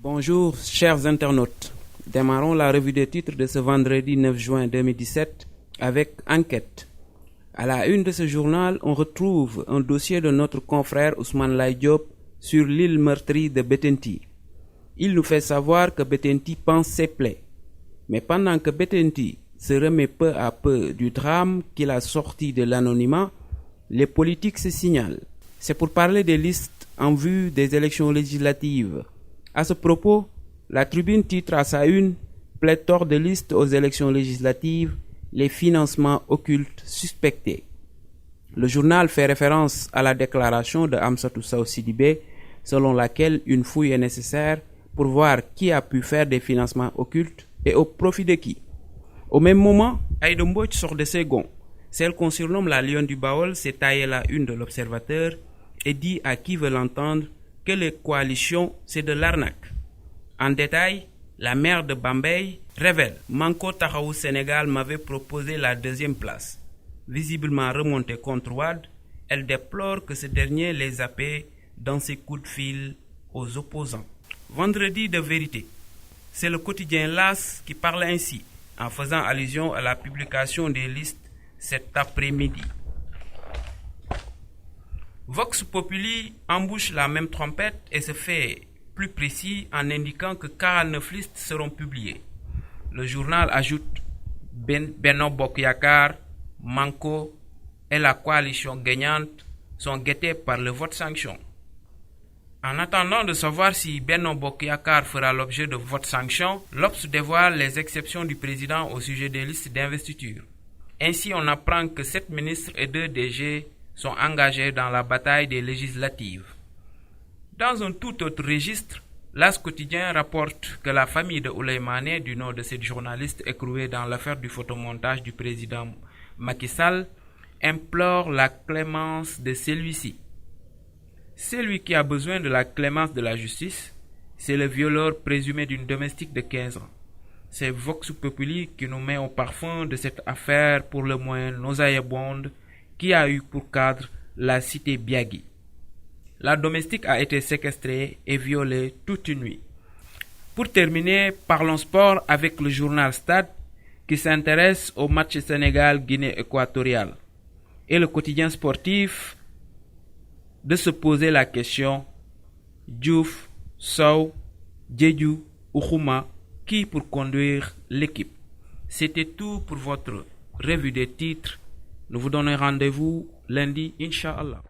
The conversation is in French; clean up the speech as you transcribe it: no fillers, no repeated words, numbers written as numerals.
Bonjour, chers internautes. Démarrons la revue des titres de ce vendredi 9 juin 2017 avec Enquête. À la une de ce journal, on retrouve un dossier de notre confrère Ousmane Laye Diop sur l'île meurtrie de Bettenty. Il nous fait savoir que Bettenty pense ses plaies. Mais pendant que Bettenty se remet peu à peu du drame qu'il a sorti de l'anonymat, les politiques se signalent. C'est pour parler des listes en vue des élections législatives. À ce propos, la Tribune titre à sa une « Pléthore de listes aux élections législatives, les financements occultes suspectés ». Le journal fait référence à la déclaration de Amsatou Sow Sidibé selon laquelle une fouille est nécessaire pour voir qui a pu faire des financements occultes et au profit de qui. Au même moment, Aïda Mbodj sort de ses gonds. Celle qu'on surnomme la Lionne du Baol s'est taillée la une de l'Observateur et dit à qui veut l'entendre que les coalitions, c'est de l'arnaque. En détail, la maire de Bambey révèle « Manko Taxawu Sénégal m'avait proposé la deuxième place ». Visiblement remontée contre Wade, elle déplore que ce dernier les zappe dans ses coups de fil aux opposants. Vendredi de vérité, c'est le quotidien LAS qui parle ainsi, en faisant allusion à la publication des listes cet après-midi. Vox Populi embouche la même trompette et se fait plus précis en indiquant que 49 listes seront publiées. Le journal ajoute Benno Bokk Yakaar, Manko et la coalition gagnante sont guettés par le vote sanction. En attendant de savoir si Benno Bokk Yakaar fera l'objet de vote sanction, l'Obs dévoile les exceptions du président au sujet des listes d'investiture. Ainsi, on apprend que 7 ministres et 2 DG sont engagés dans la bataille des législatives. Dans un tout autre registre, l'As quotidien rapporte que la famille de Ouleye Mané, du nom de cette journaliste écrouée dans l'affaire du photomontage du président Macky Sall, implore la clémence de celui-ci. Celui qui a besoin de la clémence de la justice, c'est le violeur présumé d'une domestique de 15 ans. C'est Vox Populi qui nous met au parfum de cette affaire pour le moins nauséabonde qui a eu pour cadre la cité Biagui. La domestique a été séquestrée et violée toute une nuit. Pour terminer, parlons sport avec le journal Stade qui s'intéresse au match Sénégal-Guinée équatoriale et le quotidien sportif de se poser la question Diouf, Sow, Diédhiou ou Khouma, qui pour conduire l'équipe. C'était tout pour votre revue des titres. Nous vous donnons rendez-vous lundi, Inch'Allah.